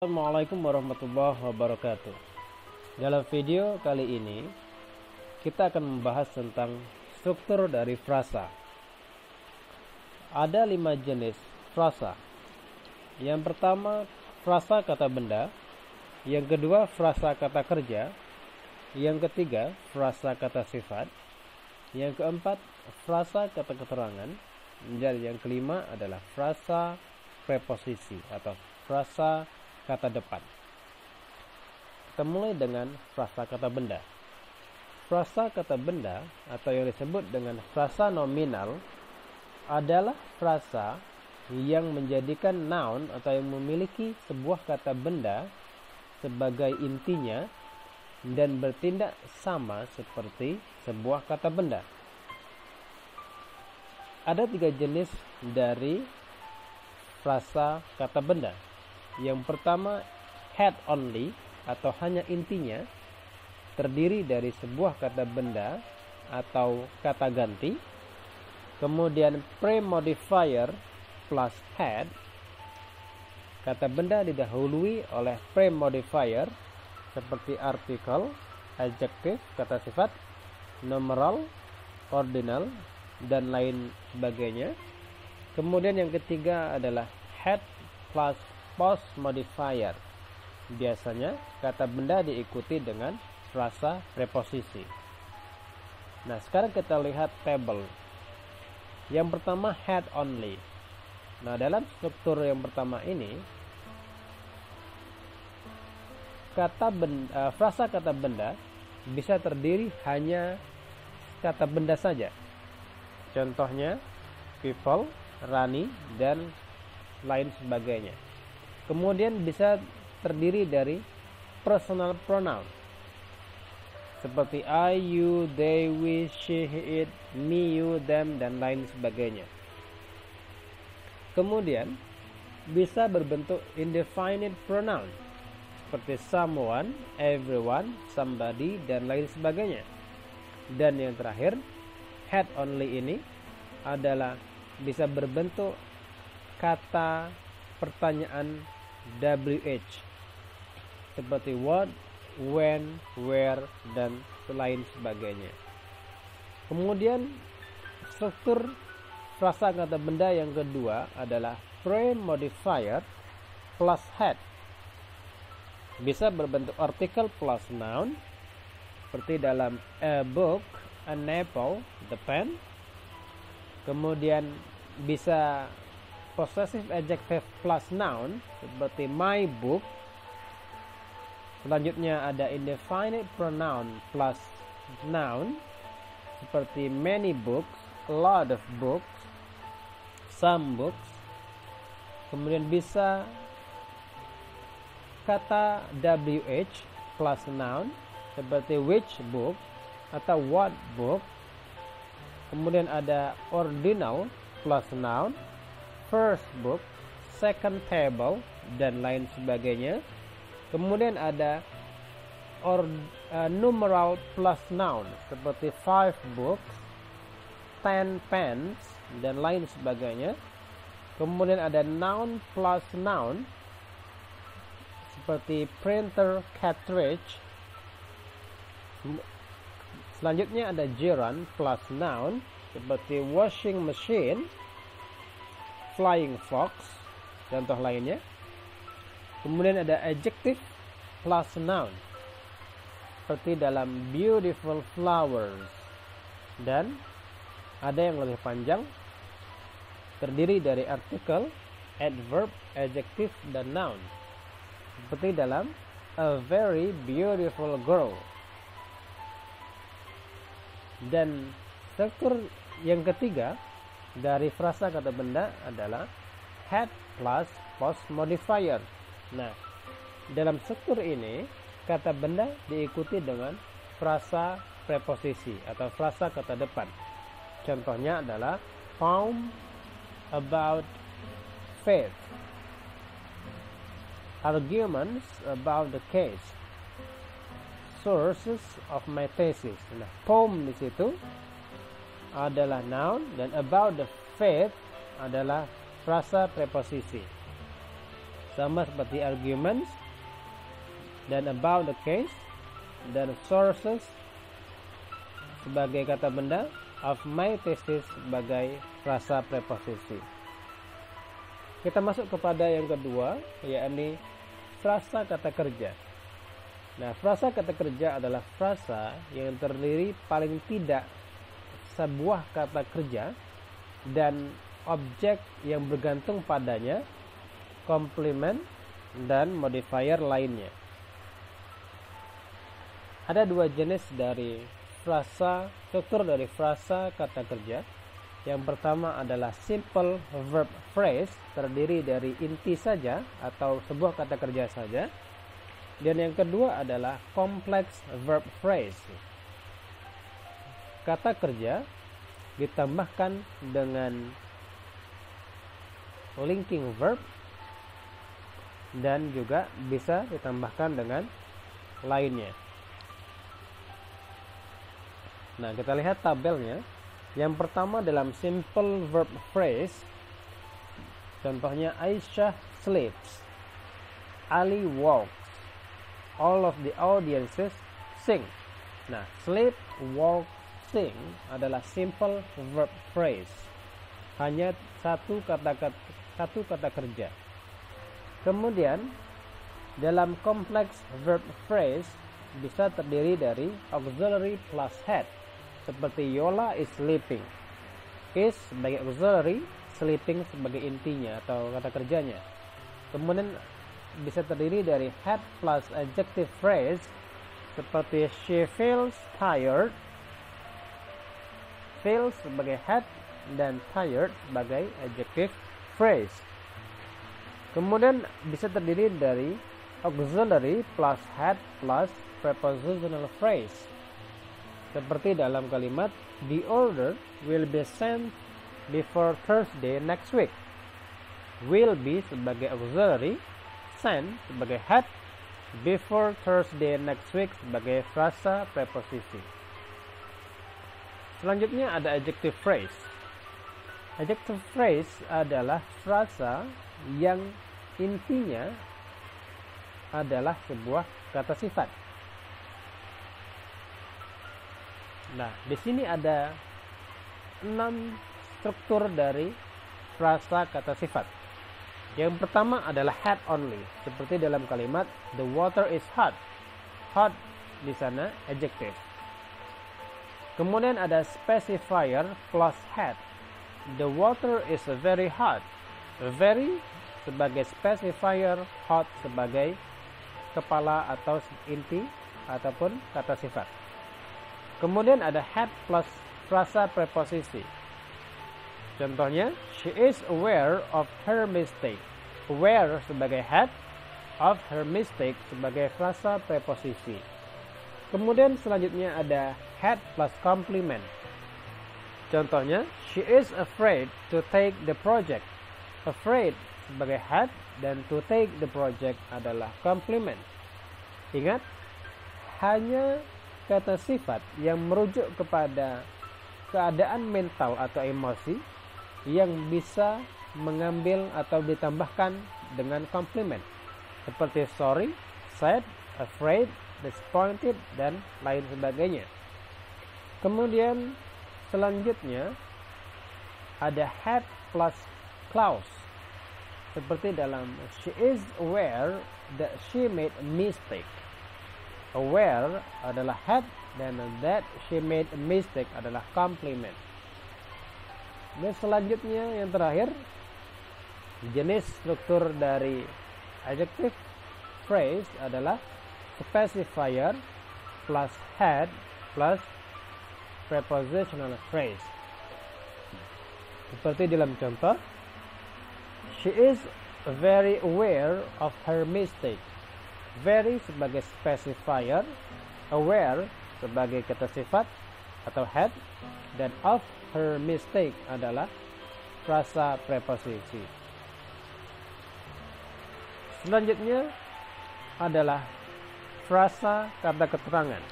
Assalamualaikum warahmatullahi wabarakatuh. Dalam video kali ini kita akan membahas tentang struktur dari frasa. Ada 5 jenis frasa. Yang pertama, frasa kata benda. Yang kedua, frasa kata kerja. Yang ketiga, frasa kata sifat. Yang keempat, frasa kata keterangan. Dan yang kelima adalah frasa preposisi atau frasa kata depan. Kita mulai dengan frasa kata benda. Frasa kata benda atau yang disebut dengan frasa nominal adalah frasa yang menjadikan noun atau yang memiliki sebuah kata benda sebagai intinya dan bertindak sama seperti sebuah kata benda. Ada 3 jenis dari frasa kata benda. Yang pertama, head only atau hanya intinya, terdiri dari sebuah kata benda atau kata ganti. Kemudian pre-modifier plus head. Kata benda didahului oleh pre-modifier seperti artikel, adjective, kata sifat, numeral, ordinal, dan lain sebagainya. Kemudian yang ketiga adalah head plus post modifier. Biasanya kata benda diikuti dengan frasa preposisi. Nah, sekarang kita lihat tabel. Yang pertama, head only. Nah, dalam struktur yang pertama ini frasa kata benda bisa terdiri hanya kata benda saja. Contohnya people, Rani, dan lain sebagainya. Kemudian bisa terdiri dari personal pronoun seperti I, you, they, we, she, it, me, you, them, dan lain sebagainya. Kemudian bisa berbentuk indefinite pronoun seperti someone, everyone, somebody, dan lain sebagainya. Dan yang terakhir, head only ini adalah bisa berbentuk kata pertanyaan WH seperti what, when, where, dan lain sebagainya. Kemudian struktur frasa kata benda yang kedua adalah pre-modifier plus head. Bisa berbentuk artikel plus noun seperti dalam a book, an apple, the pen. Kemudian bisa possessive adjective plus noun seperti my book. Selanjutnya ada indefinite pronoun plus noun seperti many books, a lot of books, some books. Kemudian bisa kata WH plus noun seperti which book atau what book. Kemudian ada ordinal plus noun, first book, second table, dan lain sebagainya. Kemudian ada numeral plus noun seperti 5 books, 10 pens, dan lain sebagainya. Kemudian ada noun plus noun seperti printer, cartridge. Selanjutnya ada gerund plus noun seperti washing machine, flying fox, contoh lainnya. Kemudian ada adjective plus noun seperti dalam beautiful flowers. Dan ada yang lebih panjang, terdiri dari artikel, adverb, adjective, dan noun seperti dalam a very beautiful girl. Dan struktur yang ketiga dari frasa kata benda adalah head plus post modifier. Nah, dalam struktur ini kata benda diikuti dengan frasa preposisi atau frasa kata depan. Contohnya adalah poem about faith, arguments about the case, sources of my thesis. Nah, poem di situ adalah noun dan about the faith adalah frasa preposisi. sama seperti arguments dan about the case dan sources sebagai kata benda, of my thesis sebagai frasa preposisi. Kita masuk kepada yang kedua, yakni frasa kata kerja. Nah, frasa kata kerja adalah frasa yang terdiri paling tidak sebuah kata kerja dan objek yang bergantung padanya, komplement dan modifier lainnya. Ada dua jenis dari struktur dari frasa kata kerja. Yang pertama adalah simple verb phrase, terdiri dari inti saja atau sebuah kata kerja saja. Dan yang kedua adalah complex verb phrase. Kata kerja ditambahkan dengan linking verb dan juga bisa ditambahkan dengan lainnya. Nah, kita lihat tabelnya. Yang pertama dalam simple verb phrase, contohnya Aisyah sleeps, Ali walks, all of the audiences sing. Nah, sleep, walk, sing adalah simple verb phrase. Hanya satu kata kerja. Kemudian dalam complex verb phrase bisa terdiri dari auxiliary plus head, seperti Yola is sleeping. Is sebagai auxiliary, sleeping sebagai intinya atau kata kerjanya. Kemudian bisa terdiri dari head plus adjective phrase, seperti she feels tired. Feels sebagai head dan tired sebagai adjective phrase. Kemudian bisa terdiri dari auxiliary plus head plus prepositional phrase, seperti dalam kalimat the order will be sent before Thursday next week. Will be sebagai auxiliary, sent sebagai head, before Thursday next week sebagai frasa preposisi. Selanjutnya ada adjective phrase. Adjective phrase adalah frasa yang intinya adalah sebuah kata sifat. Nah, di sini ada 6 struktur dari frasa kata sifat. Yang pertama adalah head only, seperti dalam kalimat the water is hot. Hot di sana adjective. Kemudian ada specifier plus head. The water is very hot. Very sebagai specifier, hot sebagai kepala atau inti ataupun kata sifat. Kemudian ada head plus frasa preposisi. Contohnya, she is aware of her mistake. Aware sebagai head, of her mistake sebagai frasa preposisi. Kemudian selanjutnya ada head plus complement. Contohnya, she is afraid to take the project. Afraid sebagai head dan to take the project adalah complement. Ingat, hanya kata sifat yang merujuk kepada keadaan mental atau emosi yang bisa mengambil atau ditambahkan dengan complement, seperti sorry, sad, afraid, disappointed, dan lain sebagainya. Kemudian selanjutnya ada head plus clause, seperti dalam she is aware that she made a mistake. Aware adalah head dan that she made a mistake adalah complement. Dan selanjutnya yang terakhir, jenis struktur dari adjective phrase adalah specifier plus head plus prepositional phrase. Seperti dalam contoh, she is very aware of her mistake. Very sebagai specifier, aware sebagai kata sifat atau head, dan of her mistake adalah frasa preposisi. Selanjutnya adalah frasa kata keterangan.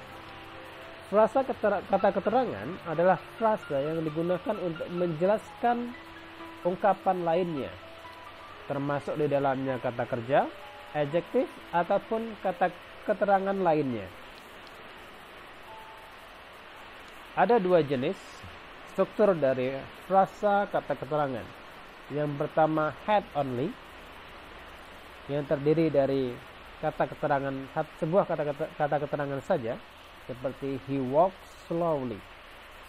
Frasa kata keterangan adalah frasa yang digunakan untuk menjelaskan ungkapan lainnya. termasuk di dalamnya kata kerja, adjektif, ataupun kata keterangan lainnya. Ada dua jenis struktur dari frasa kata keterangan. Yang pertama head only, yang terdiri dari kata keterangan, sebuah kata keterangan saja, seperti he walks slowly.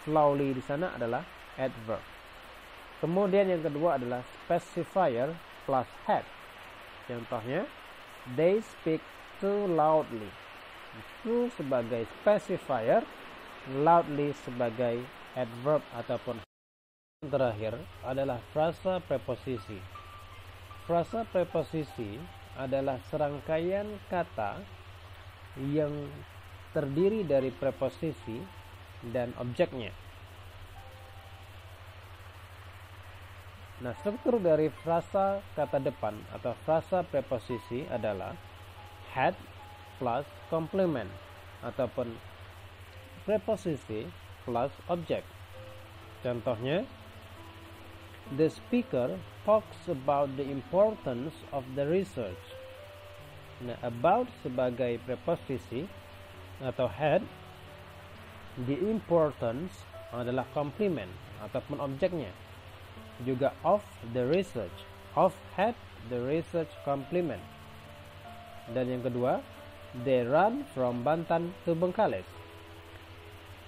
Slowly di sana adalah adverb. Kemudian yang kedua adalah specifier plus head. Contohnya, they speak too loudly. To sebagai specifier, loudly sebagai adverb ataupun. Yang terakhir adalah frasa preposisi. Frasa preposisi adalah serangkaian kata yang terdiri dari preposisi dan objeknya. Nah, struktur dari frasa kata depan atau frasa preposisi adalah head plus complement ataupun preposisi plus objek. Contohnya, the speaker talks about the importance of the research. Nah, about sebagai preposisi atau head, the importance adalah complement ataupun objeknya. Juga of the research, of head, the research complement. Dan yang kedua, they run from Bantan to Bengkalis.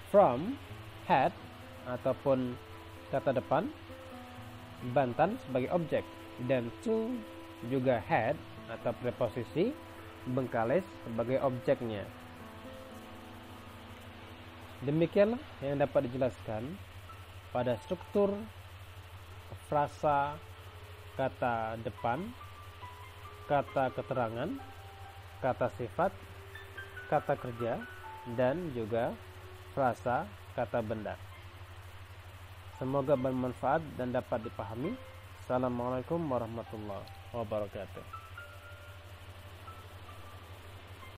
From head ataupun kata depan, Bantan sebagai objek, dan to juga head atau preposisi, Bengkalis sebagai objeknya. Demikianlah yang dapat dijelaskan pada struktur frasa kata depan, kata keterangan, kata sifat, kata kerja, dan juga frasa kata benda. Semoga bermanfaat dan dapat dipahami. Assalamualaikum warahmatullahi wabarakatuh.